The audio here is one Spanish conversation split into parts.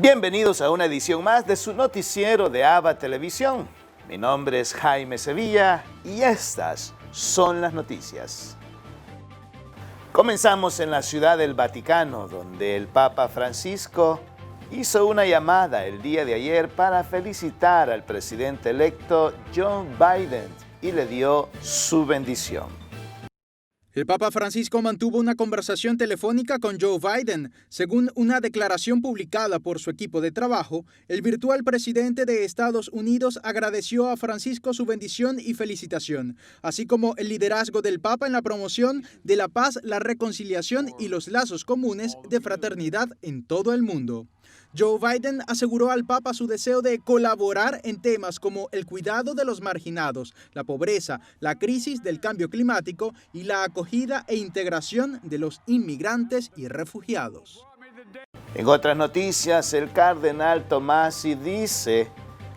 Bienvenidos a una edición más de su noticiero de ABA Televisión. Mi nombre es Jaime Sevilla y estas son las noticias. Comenzamos en la Ciudad del Vaticano, donde el Papa Francisco hizo una llamada el día de ayer para felicitar al presidente electo Joe Biden y le dio su bendición. El Papa Francisco mantuvo una conversación telefónica con Joe Biden. Según una declaración publicada por su equipo de trabajo, el virtual presidente de Estados Unidos agradeció a Francisco su bendición y felicitación, así como el liderazgo del Papa en la promoción de la paz, la reconciliación y los lazos comunes de fraternidad en todo el mundo. Joe Biden aseguró al Papa su deseo de colaborar en temas como el cuidado de los marginados, la pobreza, la crisis del cambio climático y la acogida e integración de los inmigrantes y refugiados. En otras noticias, el cardenal Tomasi dice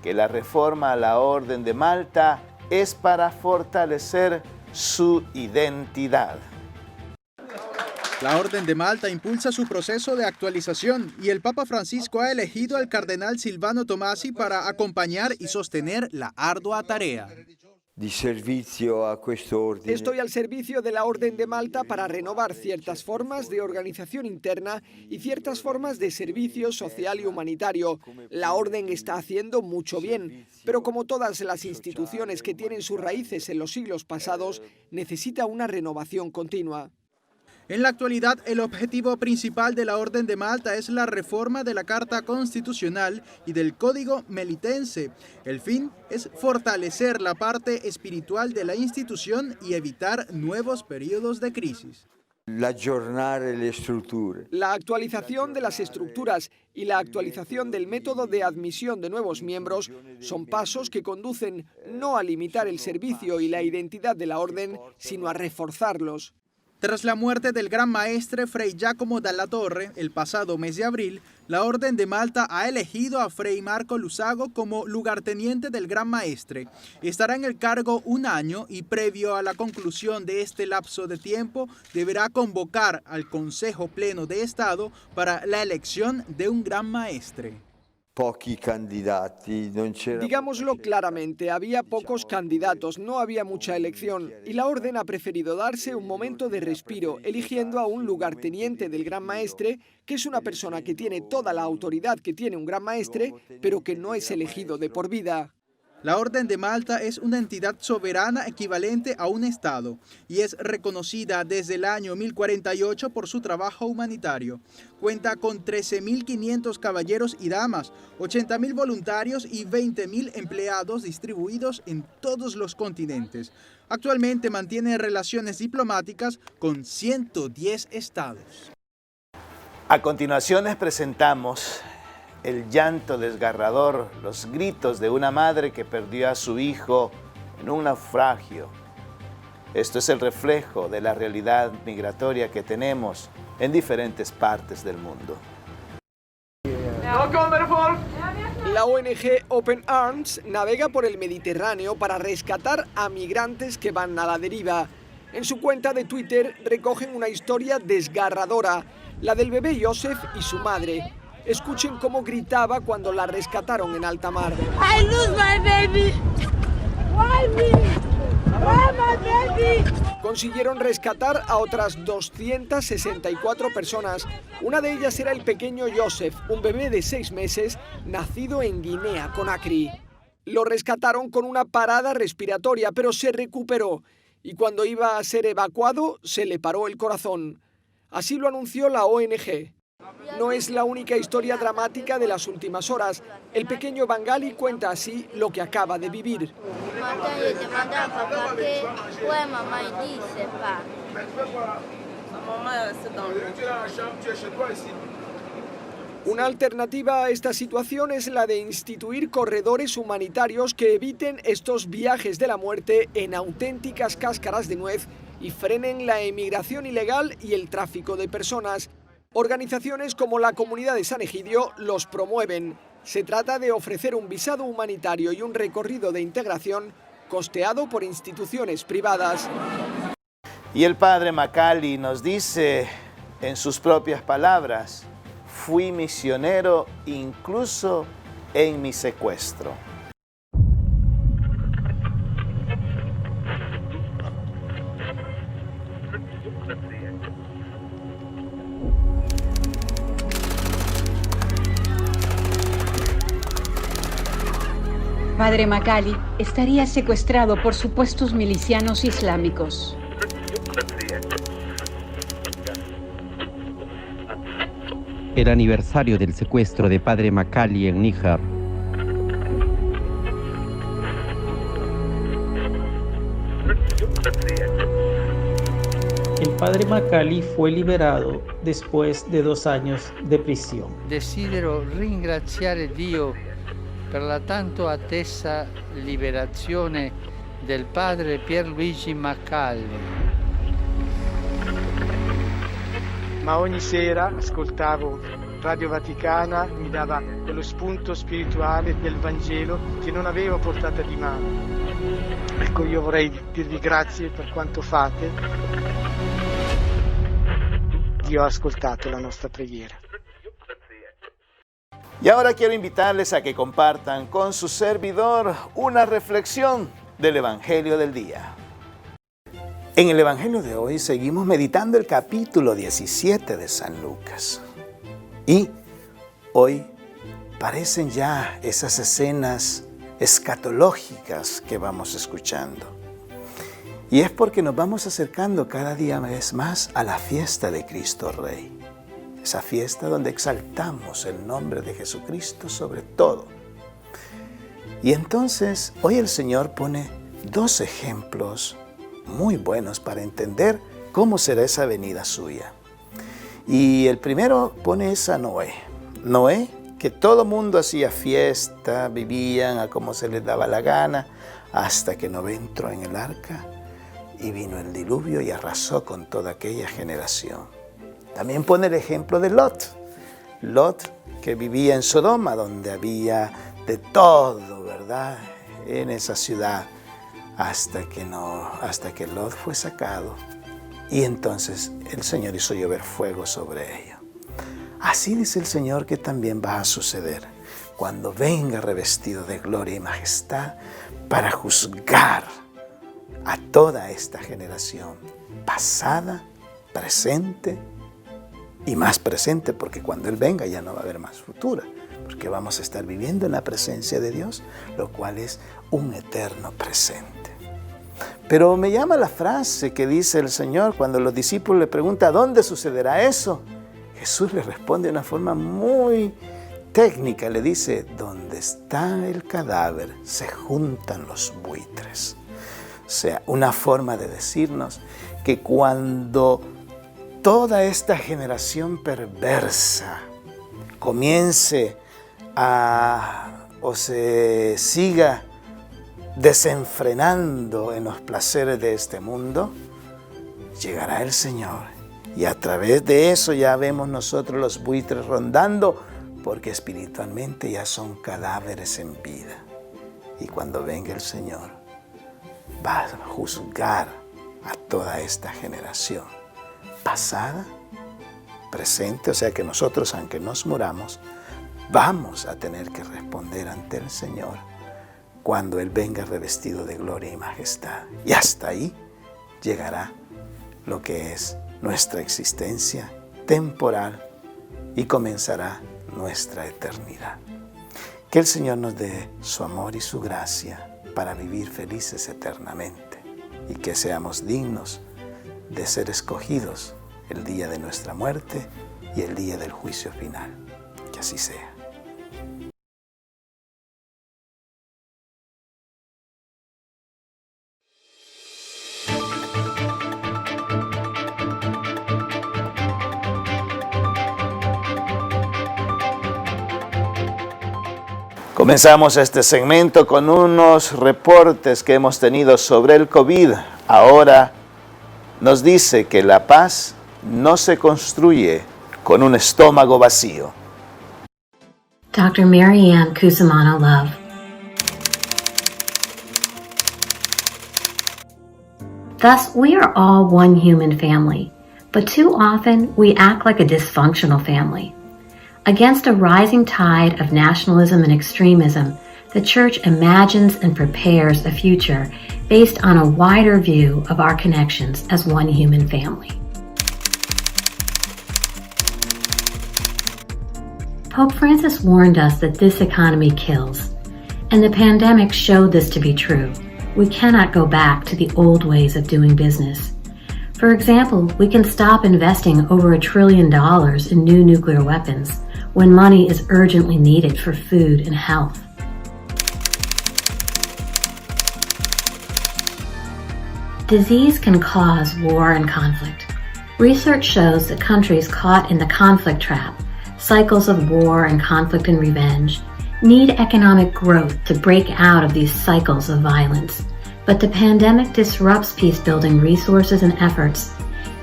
que la reforma a la Orden de Malta es para fortalecer su identidad. La Orden de Malta impulsa su proceso de actualización y el Papa Francisco ha elegido al cardenal Silvano Tomasi para acompañar y sostener la ardua tarea. Estoy al servicio de la Orden de Malta para renovar ciertas formas de organización interna y ciertas formas de servicio social y humanitario. La Orden está haciendo mucho bien, pero como todas las instituciones que tienen sus raíces en los siglos pasados, necesita una renovación continua. En la actualidad, el objetivo principal de la Orden de Malta es la reforma de la Carta Constitucional y del Código Melitense. El fin es fortalecer la parte espiritual de la institución y evitar nuevos periodos de crisis. La actualización de las estructuras y la actualización del método de admisión de nuevos miembros son pasos que conducen no a limitar el servicio y la identidad de la Orden, sino a reforzarlos. Tras la muerte del gran maestre Fray Giacomo Dalla Torre el pasado mes de abril, la Orden de Malta ha elegido a Fray Marco Lusago como lugarteniente del gran maestre. Estará en el cargo un año y previo a la conclusión de este lapso de tiempo deberá convocar al Consejo Pleno de Estado para la elección de un gran maestre. Digámoslo claramente, había pocos candidatos, no había mucha elección y la Orden ha preferido darse un momento de respiro, eligiendo a un lugarteniente del Gran Maestre, que es una persona que tiene toda la autoridad que tiene un Gran Maestre, pero que no es elegido de por vida. La Orden de Malta es una entidad soberana equivalente a un Estado y es reconocida desde el año 1048 por su trabajo humanitario. Cuenta con 13.500 caballeros y damas, 80.000 voluntarios y 20.000 empleados distribuidos en todos los continentes. Actualmente mantiene relaciones diplomáticas con 110 estados. A continuación les presentamos el llanto desgarrador, los gritos de una madre que perdió a su hijo en un naufragio. Esto es el reflejo de la realidad migratoria que tenemos en diferentes partes del mundo. La ONG Open Arms navega por el Mediterráneo para rescatar a migrantes que van a la deriva. En su cuenta de Twitter recogen una historia desgarradora, la del bebé Joseph y su madre. Escuchen cómo gritaba cuando la rescataron en alta mar. I lose my baby. Why me? Why my baby? Consiguieron rescatar a otras 264 personas. Una de ellas era el pequeño Joseph, un bebé de 6 meses, nacido en Guinea, Conakry. Lo rescataron con una parada respiratoria, pero se recuperó. Y cuando iba a ser evacuado, se le paró el corazón. Así lo anunció la ONG. No es la única historia dramática de las últimas horas. El pequeño Bangali cuenta así lo que acaba de vivir. Una alternativa a esta situación es la de instituir corredores humanitarios que eviten estos viajes de la muerte en auténticas cáscaras de nuez y frenen la emigración ilegal y el tráfico de personas. Organizaciones como la Comunidad de San Egidio los promueven. Se trata de ofrecer un visado humanitario y un recorrido de integración costeado por instituciones privadas. Y el padre Macali nos dice en sus propias palabras fui misionero incluso en mi secuestro. Padre Macali estaría secuestrado por supuestos milicianos islámicos. El aniversario del secuestro de Padre Macali en Níjar. El Padre Macali fue liberado después de 2 años de prisión. Desidero ringraziare Dio per la tanto attesa liberazione del padre Pierluigi Macali. Ma ogni sera ascoltavo Radio Vaticana, mi dava quello spunto spirituale del Vangelo che non avevo a portata di mano. Ecco, io vorrei dirvi grazie per quanto fate. Dio ha ascoltato la nostra preghiera. Y ahora quiero invitarles a que compartan con su servidor una reflexión del Evangelio del día. En el Evangelio de hoy seguimos meditando el capítulo 17 de San Lucas. Y hoy parecen ya esas escenas escatológicas que vamos escuchando. Y es porque nos vamos acercando cada día más a la fiesta de Cristo Rey. Esa fiesta donde exaltamos el nombre de Jesucristo sobre todo. Y entonces, hoy el Señor pone 2 ejemplos muy buenos para entender cómo será esa venida suya. Y el primero pone es a Noé. Noé, que todo mundo hacía fiesta, vivían a como se les daba la gana, hasta que Noé entró en el arca y vino el diluvio y arrasó con toda aquella generación. También pone el ejemplo de Lot. Lot, que vivía en Sodoma, donde había de todo, ¿verdad? En esa ciudad, hasta que Lot fue sacado. Y entonces el Señor hizo llover fuego sobre ellos. Así dice el Señor que también va a suceder cuando venga revestido de gloria y majestad para juzgar a toda esta generación, pasada, presente y más presente, porque cuando Él venga ya no va a haber más futura, porque vamos a estar viviendo en la presencia de Dios, lo cual es un eterno presente. Pero me llama la frase que dice el Señor cuando los discípulos le preguntan ¿dónde sucederá eso? Jesús les responde de una forma muy técnica, le dice, donde está el cadáver se juntan los buitres. O sea, una forma de decirnos que cuando toda esta generación perversa comience o se siga desenfrenando en los placeres de este mundo, llegará el Señor. Y a través de eso ya vemos nosotros los buitres rondando, porque espiritualmente ya son cadáveres en vida. Y cuando venga el Señor, va a juzgar a toda esta generación, pasada, presente, o sea que nosotros, aunque nos muramos, vamos a tener que responder ante el Señor cuando Él venga revestido de gloria y majestad. Y hasta ahí llegará lo que es nuestra existencia temporal y comenzará nuestra eternidad. Que el Señor nos dé su amor y su gracia para vivir felices eternamente y que seamos dignos de ser escogidos el día de nuestra muerte y el día del juicio final. Que así sea. Comenzamos este segmento con unos reportes que hemos tenido sobre el COVID. Ahora nos dice que la paz no se construye con un estómago vacío. Dr. Mary Ann Cusimano Love. Thus, we are all one human family, but too often we act like a dysfunctional family. Against a rising tide of nationalism and extremism, the Church imagines and prepares a future based on a wider view of our connections as one human family. Pope Francis warned us that this economy kills, and the pandemic showed this to be true. We cannot go back to the old ways of doing business. For example, we can stop investing over $1 trillion in new nuclear weapons when money is urgently needed for food and health. Disease can cause war and conflict. Research shows that countries caught in the conflict trap, cycles of war and conflict and revenge, need economic growth to break out of these cycles of violence. But the pandemic disrupts peace-building resources and efforts.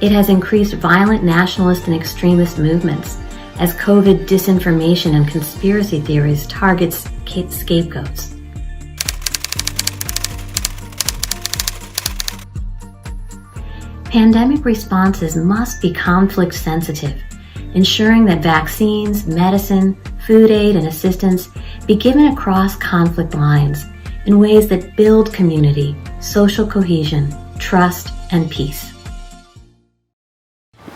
It has increased violent nationalist and extremist movements as COVID disinformation and conspiracy theories targets scapegoats. Pandemic responses must be conflict sensitive, ensuring that vaccines, medicine, food aid, and assistance be given across conflict lines in ways that build community, social cohesion, trust, and peace.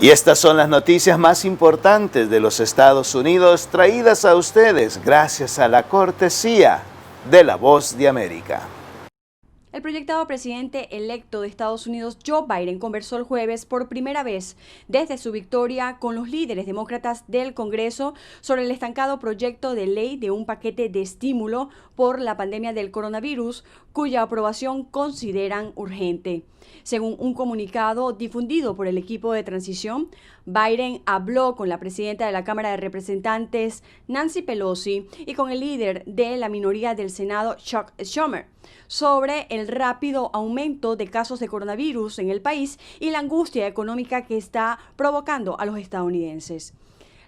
Y estas son las noticias más importantes de los Estados Unidos traídas a ustedes gracias a la cortesía de La Voz de América. El proyectado presidente electo de Estados Unidos, Joe Biden, conversó el jueves por primera vez desde su victoria con los líderes demócratas del Congreso sobre el estancado proyecto de ley de un paquete de estímulo por la pandemia del coronavirus, cuya aprobación consideran urgente. Según un comunicado difundido por el equipo de transición, Biden habló con la presidenta de la Cámara de Representantes, Nancy Pelosi, y con el líder de la minoría del Senado, Chuck Schumer, sobre el rápido aumento de casos de coronavirus en el país y la angustia económica que está provocando a los estadounidenses.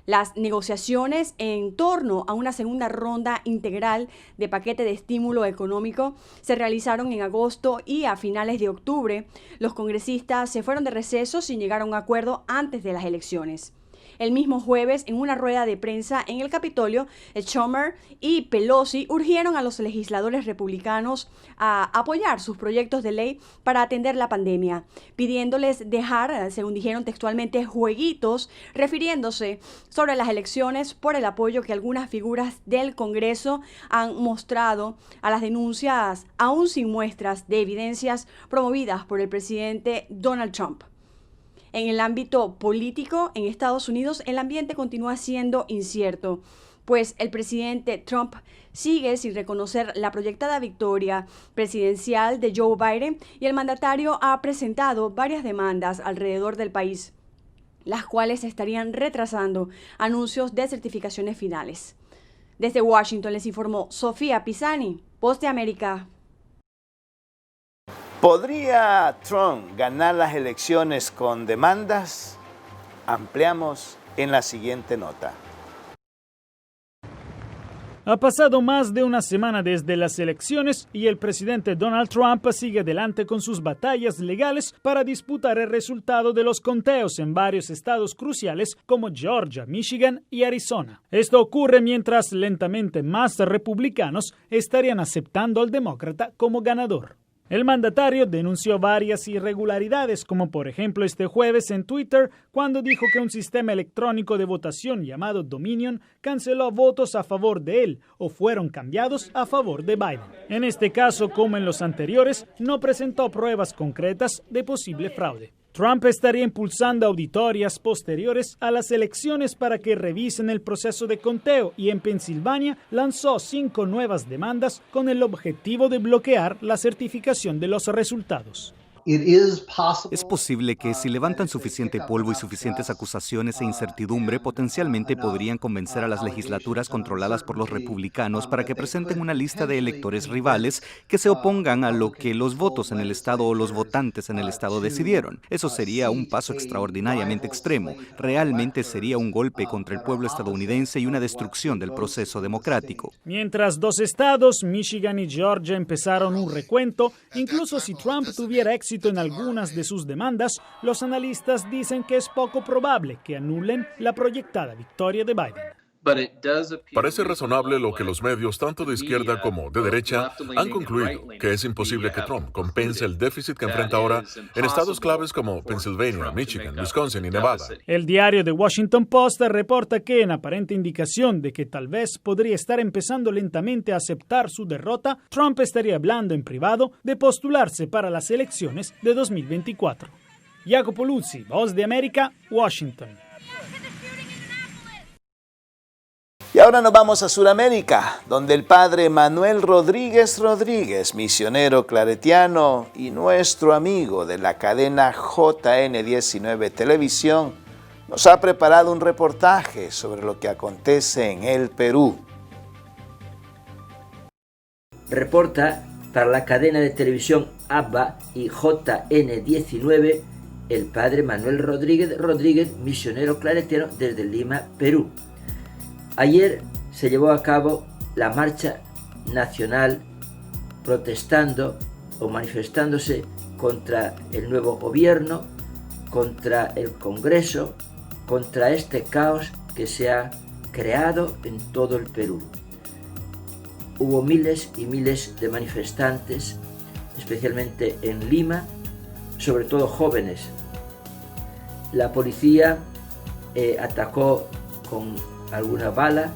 Las negociaciones en torno a una segunda ronda integral de paquete de estímulo económico se realizaron en agosto y a finales de octubre. Los congresistas se fueron de receso sin llegar a un acuerdo antes de las elecciones. El mismo jueves, en una rueda de prensa en el Capitolio, Schumer y Pelosi urgieron a los legisladores republicanos a apoyar sus proyectos de ley para atender la pandemia, pidiéndoles dejar, según dijeron textualmente, jueguitos, refiriéndose sobre las elecciones por el apoyo que algunas figuras del Congreso han mostrado a las denuncias, aún sin muestras de evidencias promovidas por el presidente Donald Trump. En el ámbito político, en Estados Unidos, el ambiente continúa siendo incierto, pues el presidente Trump sigue sin reconocer la proyectada victoria presidencial de Joe Biden y el mandatario ha presentado varias demandas alrededor del país, las cuales estarían retrasando anuncios de certificaciones finales. Desde Washington les informó Sofía Pisani, Voz de América. ¿Podría Trump ganar las elecciones con demandas? Ampliamos en la siguiente nota. Ha pasado más de una semana desde las elecciones y el presidente Donald Trump sigue adelante con sus batallas legales para disputar el resultado de los conteos en varios estados cruciales como Georgia, Michigan y Arizona. Esto ocurre mientras lentamente más republicanos estarían aceptando al demócrata como ganador. El mandatario denunció varias irregularidades, como por ejemplo este jueves en Twitter, cuando dijo que un sistema electrónico de votación llamado Dominion canceló votos a favor de él o fueron cambiados a favor de Biden. En este caso, como en los anteriores, no presentó pruebas concretas de posible fraude. Trump estaría impulsando auditorías posteriores a las elecciones para que revisen el proceso de conteo y en Pensilvania lanzó 5 nuevas demandas con el objetivo de bloquear la certificación de los resultados. Es posible que si levantan suficiente polvo y suficientes acusaciones e incertidumbre, potencialmente podrían convencer a las legislaturas controladas por los republicanos para que presenten una lista de electores rivales que se opongan a lo que los votos en el estado o los votantes en el estado decidieron. Eso sería un paso extraordinariamente extremo. Realmente sería un golpe contra el pueblo estadounidense y una destrucción del proceso democrático. Mientras 2 estados, Michigan y Georgia, empezaron un recuento, incluso si Trump tuviera éxito en algunas de sus demandas, los analistas dicen que es poco probable que anulen la proyectada victoria de Biden. Parece razonable lo que los medios, tanto de izquierda como de derecha, han concluido, que es imposible que Trump compense el déficit que enfrenta ahora en estados claves como Pennsylvania, Michigan, Wisconsin y Nevada. El diario The Washington Post reporta que, en aparente indicación de que tal vez podría estar empezando lentamente a aceptar su derrota, Trump estaría hablando en privado de postularse para las elecciones de 2024. Jacopo Luzzi, Voz de América, Washington. Y ahora nos vamos a Sudamérica, donde el padre Manuel Rodríguez, misionero claretiano y nuestro amigo de la cadena JN19 Televisión, nos ha preparado un reportaje sobre lo que acontece en el Perú. Reporta para la cadena de televisión ABBA y JN19 el padre Manuel Rodríguez, misionero claretiano desde Lima, Perú. Ayer se llevó a cabo la marcha nacional protestando o manifestándose contra el nuevo gobierno, contra el Congreso, contra este caos que se ha creado en todo el Perú. Hubo miles y miles de manifestantes, especialmente en Lima, sobre todo jóvenes. La policía atacó con alguna bala,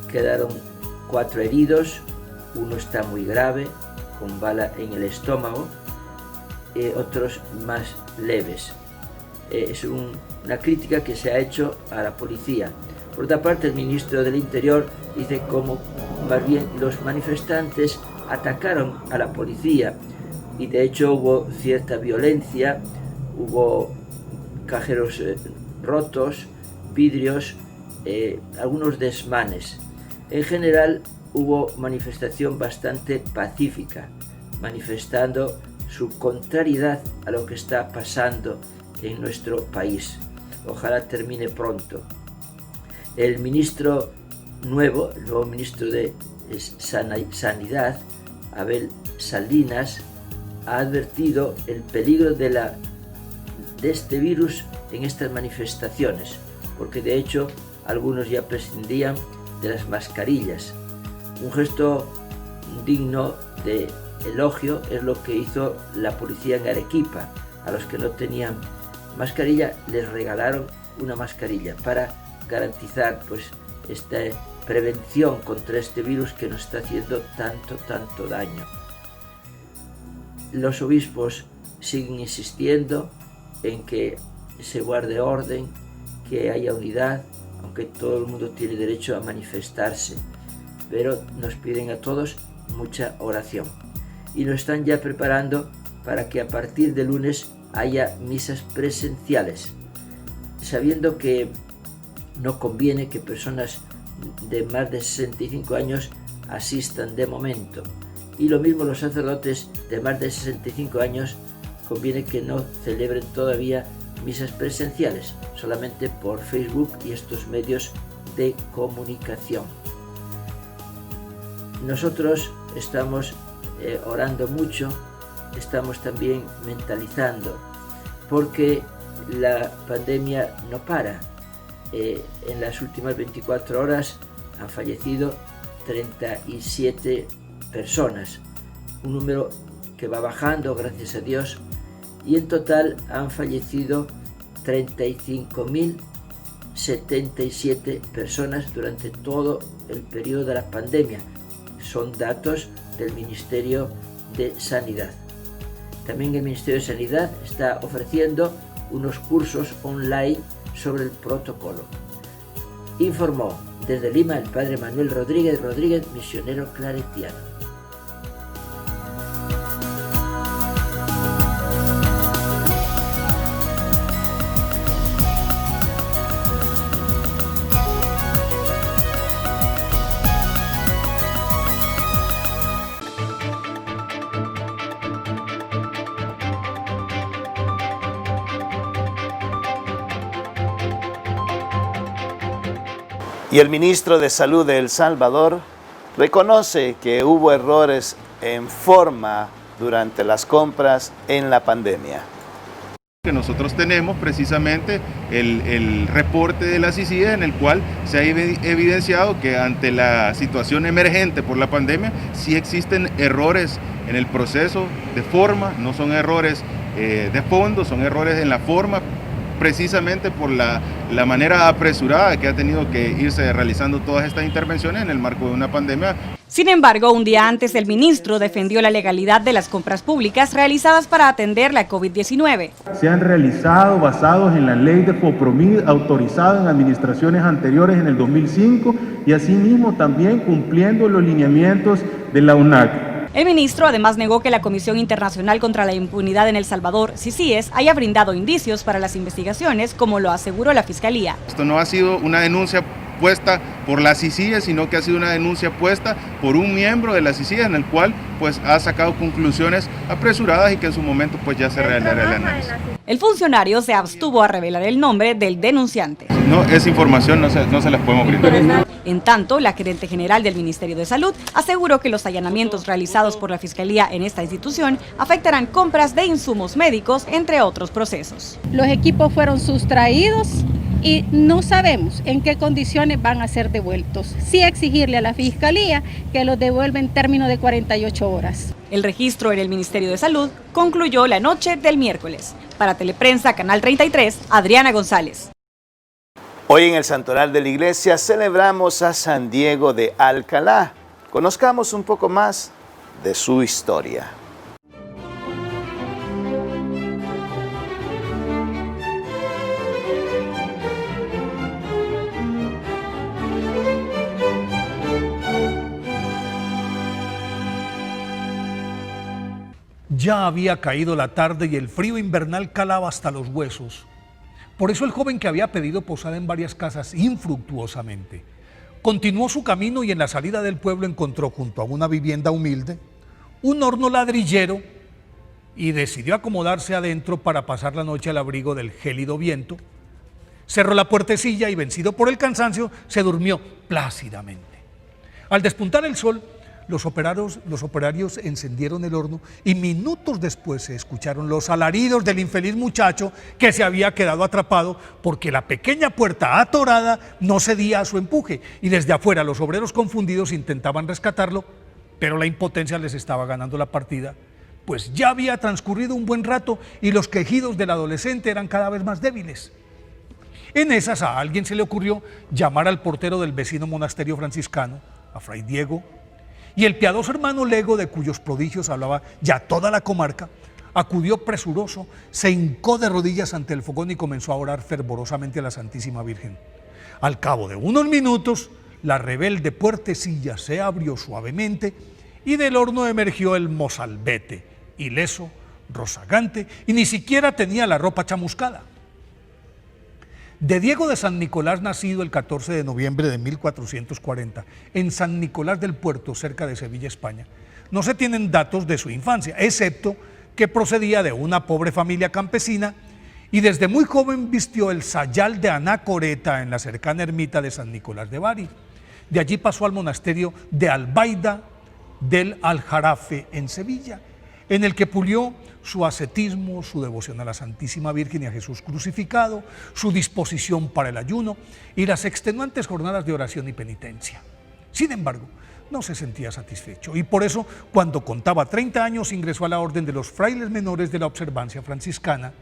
quedaron 4 heridos, uno está muy grave, con bala en el estómago, otros más leves. Es una crítica que se ha hecho a la policía. Por otra parte, el ministro del Interior dice cómo más bien los manifestantes atacaron a la policía y de hecho hubo cierta violencia, hubo cajeros rotos, vidrios, algunos desmanes. En general hubo manifestación bastante pacífica, manifestando su contrariedad a lo que está pasando en nuestro país. Ojalá termine pronto. El nuevo ministro de Sanidad, Abel Salinas, ha advertido el peligro de este virus en estas manifestaciones, porque de hecho algunos ya prescindían de las mascarillas. Un gesto digno de elogio es lo que hizo la policía en Arequipa. A los que no tenían mascarilla les regalaron una mascarilla para garantizar pues esta prevención contra este virus que nos está haciendo tanto daño. Los obispos siguen insistiendo en que se guarde orden, que haya unidad, aunque todo el mundo tiene derecho a manifestarse, pero nos piden a todos mucha oración. Y nos están ya preparando para que a partir de lunes haya misas presenciales, sabiendo que no conviene que personas de más de 65 años asistan de momento. Y lo mismo los sacerdotes de más de 65 años conviene que no celebren todavía misas presenciales, solamente por Facebook y estos medios de comunicación. Nosotros estamos orando mucho, estamos también mentalizando, porque la pandemia no para. En las últimas 24 horas han fallecido 37 personas, un número que va bajando, gracias a Dios, y en total han fallecido 35.077 personas durante todo el periodo de la pandemia. Son datos del Ministerio de Sanidad. También el Ministerio de Sanidad está ofreciendo unos cursos online sobre el protocolo. Informó desde Lima el padre Manuel Rodríguez, misionero claretiano. Y el ministro de Salud de El Salvador reconoce que hubo errores en forma durante las compras en la pandemia. Que nosotros tenemos precisamente el reporte de la CICIG, en el cual se ha evidenciado que ante la situación emergente por la pandemia sí existen errores en el proceso de forma, no son errores de fondo, son errores en la forma, precisamente por la manera apresurada que ha tenido que irse realizando todas estas intervenciones en el marco de una pandemia. Sin embargo, un día antes el ministro defendió la legalidad de las compras públicas realizadas para atender la COVID-19. Se han realizado basados en la ley de FOPROMID autorizada en administraciones anteriores en el 2005 y asimismo también cumpliendo los lineamientos de la UNAC. El ministro además negó que la Comisión Internacional contra la Impunidad en El Salvador, CICIES, haya brindado indicios para las investigaciones, como lo aseguró la Fiscalía. Esto no ha sido una denuncia puesta por la CICIG, sino que ha sido una denuncia puesta por un miembro de la CICIG, en el cual pues ha sacado conclusiones apresuradas y que en su momento pues ya se realizará el análisis. El funcionario se abstuvo a revelar el nombre del denunciante. No, esa información no se las podemos brindar. En tanto, la gerente general del Ministerio de Salud aseguró que los allanamientos realizados por la Fiscalía en esta institución afectarán compras de insumos médicos, entre otros procesos. Los equipos fueron sustraídos y no sabemos en qué condiciones van a ser devueltos. Sí exigirle a la Fiscalía que los devuelva en términos de 48 horas. El registro en el Ministerio de Salud concluyó la noche del miércoles. Para Teleprensa, Canal 33, Adriana González. Hoy en el Santoral de la Iglesia celebramos a San Diego de Alcalá. Conozcamos un poco más de su historia. Ya había caído la tarde y el frío invernal calaba hasta los huesos. Por eso el joven, que había pedido posada en varias casas infructuosamente, continuó su camino y en la salida del pueblo encontró junto a una vivienda humilde un horno ladrillero y decidió acomodarse adentro para pasar la noche al abrigo del gélido viento. Cerró la puertecilla y, vencido por el cansancio, se durmió plácidamente. Al despuntar el sol, los operarios encendieron el horno y minutos después se escucharon los alaridos del infeliz muchacho que se había quedado atrapado porque la pequeña puerta atorada no cedía a su empuje, y desde afuera los obreros confundidos intentaban rescatarlo, pero la impotencia les estaba ganando la partida, pues ya había transcurrido un buen rato y los quejidos del adolescente eran cada vez más débiles. En esas a alguien se le ocurrió llamar al portero del vecino monasterio franciscano, a Fray Diego, y el piadoso hermano Lego, de cuyos prodigios hablaba ya toda la comarca, acudió presuroso, se hincó de rodillas ante el fogón y comenzó a orar fervorosamente a la Santísima Virgen. Al cabo de unos minutos, la rebelde puertecilla se abrió suavemente y del horno emergió el mozalbete, ileso, rozagante, y ni siquiera tenía la ropa chamuscada. De Diego de San Nicolás, nacido el 14 de noviembre de 1440, en San Nicolás del Puerto, cerca de Sevilla, España, no se tienen datos de su infancia, excepto que procedía de una pobre familia campesina y desde muy joven vistió el sayal de anacoreta en la cercana ermita de San Nicolás de Bari. De allí pasó al monasterio de Albaida del Aljarafe en Sevilla, en el que pulió su ascetismo, su devoción a la Santísima Virgen y a Jesús crucificado, su disposición para el ayuno y las extenuantes jornadas de oración y penitencia. Sin embargo, no se sentía satisfecho y por eso, cuando contaba 30 años, ingresó a la orden de los frailes menores de la observancia franciscana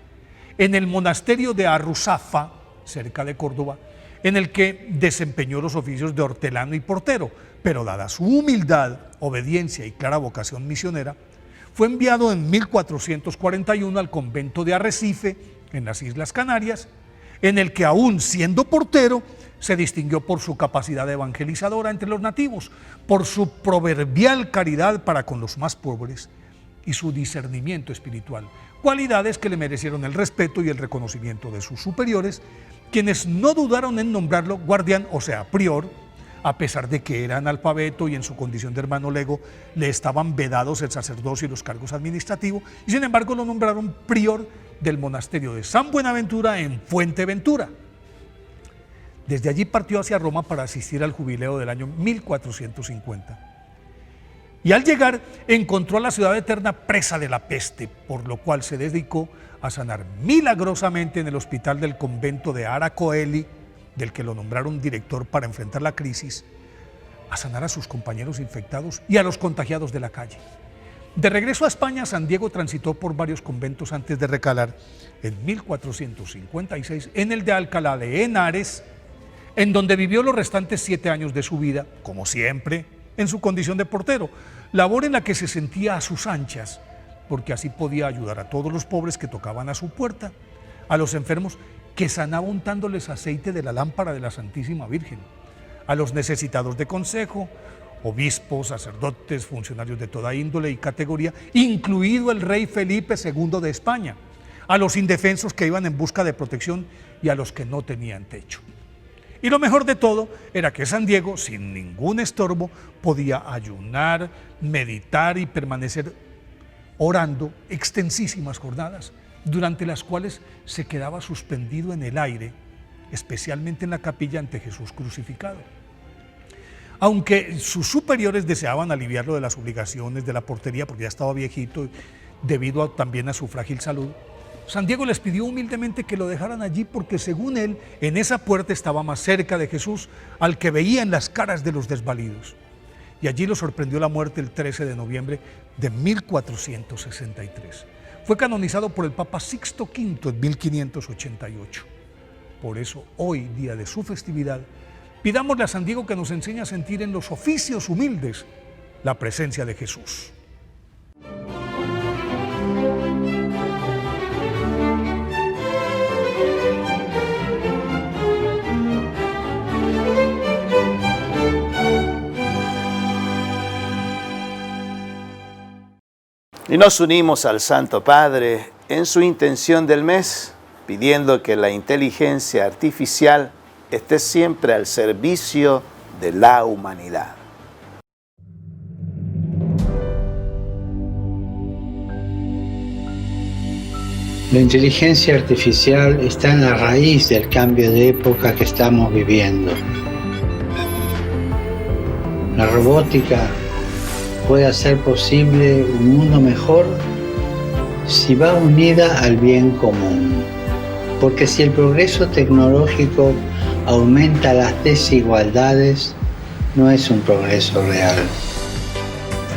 en el monasterio de Arruzafa, cerca de Córdoba, en el que desempeñó los oficios de hortelano y portero, pero dada su humildad, obediencia y clara vocación misionera, fue enviado en 1441 al convento de Arrecife, en las Islas Canarias, en el que, aún siendo portero, se distinguió por su capacidad evangelizadora entre los nativos, por su proverbial caridad para con los más pobres y su discernimiento espiritual, cualidades que le merecieron el respeto y el reconocimiento de sus superiores, quienes no dudaron en nombrarlo guardián, o sea, prior, a pesar de que era analfabeto y en su condición de hermano Lego le estaban vedados el sacerdocio y los cargos administrativos, y sin embargo lo nombraron prior del monasterio de San Buenaventura en Fuenteventura. Desde allí partió hacia Roma para asistir al jubileo del año 1450. Y al llegar encontró a la ciudad eterna presa de la peste, por lo cual se dedicó a sanar milagrosamente en el hospital del convento de Ara Coeli, del que lo nombraron director para enfrentar la crisis, a sanar a sus compañeros infectados y a los contagiados de la calle. De regreso a España, San Diego transitó por varios conventos antes de recalar en 1456 en el de Alcalá de Henares, en donde vivió los restantes 7 años de su vida, como siempre, en su condición de portero, labor en la que se sentía a sus anchas, porque así podía ayudar a todos los pobres que tocaban a su puerta, a los enfermos que sanaba untándoles aceite de la lámpara de la Santísima Virgen, a los necesitados de consejo, obispos, sacerdotes, funcionarios de toda índole y categoría, incluido el rey Felipe II de España, a los indefensos que iban en busca de protección y a los que no tenían techo. Y lo mejor de todo era que San Diego, sin ningún estorbo, podía ayunar, meditar y permanecer orando extensísimas jornadas, durante las cuales se quedaba suspendido en el aire, especialmente en la capilla ante Jesús crucificado. Aunque sus superiores deseaban aliviarlo de las obligaciones de la portería, porque ya estaba viejito, debido también a su frágil salud, San Diego les pidió humildemente que lo dejaran allí porque, según él, en esa puerta estaba más cerca de Jesús, al que veía en las caras de los desvalidos. Y allí lo sorprendió la muerte el 13 de noviembre de 1463. Fue canonizado por el Papa Sixto V en 1588. Por eso, hoy, día de su festividad, pidámosle a San Diego que nos enseñe a sentir en los oficios humildes la presencia de Jesús. Y nos unimos al Santo Padre en su intención del mes, pidiendo que la inteligencia artificial esté siempre al servicio de la humanidad. La inteligencia artificial está en la raíz del cambio de época que estamos viviendo. La robótica puede hacer posible un mundo mejor si va unida al bien común. Porque si el progreso tecnológico aumenta las desigualdades, no es un progreso real.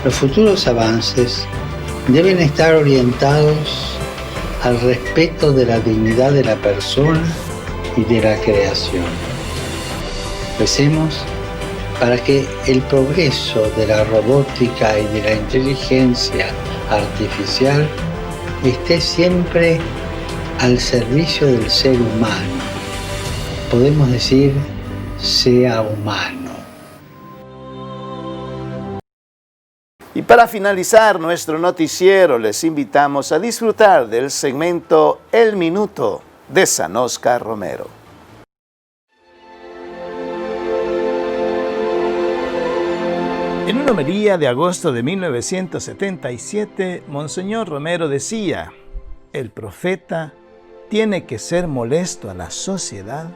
Los futuros avances deben estar orientados al respeto de la dignidad de la persona y de la creación. Recemos para que el progreso de la robótica y de la inteligencia artificial esté siempre al servicio del ser humano. Podemos decir, sea humano. Y para finalizar nuestro noticiero, les invitamos a disfrutar del segmento El Minuto de San Oscar Romero. En una homilía de agosto de 1977, Monseñor Romero decía: el profeta tiene que ser molesto a la sociedad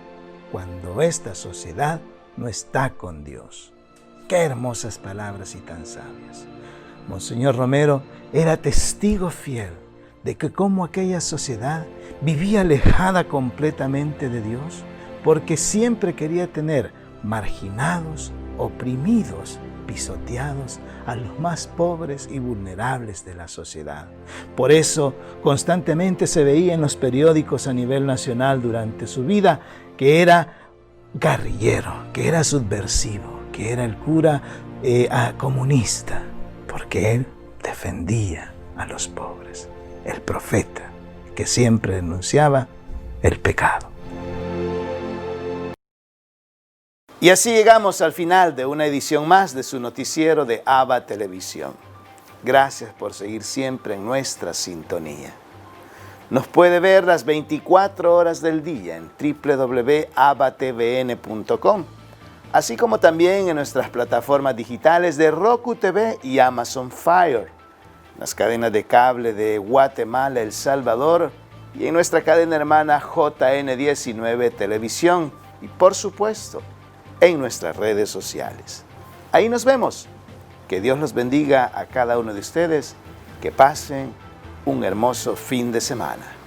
cuando esta sociedad no está con Dios. Qué hermosas palabras y tan sabias. Monseñor Romero era testigo fiel de que como aquella sociedad vivía alejada completamente de Dios, porque siempre quería tener marginados, oprimidos, pisoteados a los más pobres y vulnerables de la sociedad. Por eso constantemente se veía en los periódicos a nivel nacional durante su vida que era guerrillero, que era subversivo, que era el cura comunista, porque él defendía a los pobres, el profeta que siempre denunciaba el pecado. Y así llegamos al final de una edición más de su noticiero de ABA Televisión. Gracias por seguir siempre en nuestra sintonía. Nos puede ver las 24 horas del día en www.abatvn.com, así como también en nuestras plataformas digitales de Roku TV y Amazon Fire, las cadenas de cable de Guatemala, El Salvador y en nuestra cadena hermana JN19 Televisión y por supuesto en nuestras redes sociales. Ahí nos vemos. Que Dios los bendiga a cada uno de ustedes. Que pasen un hermoso fin de semana.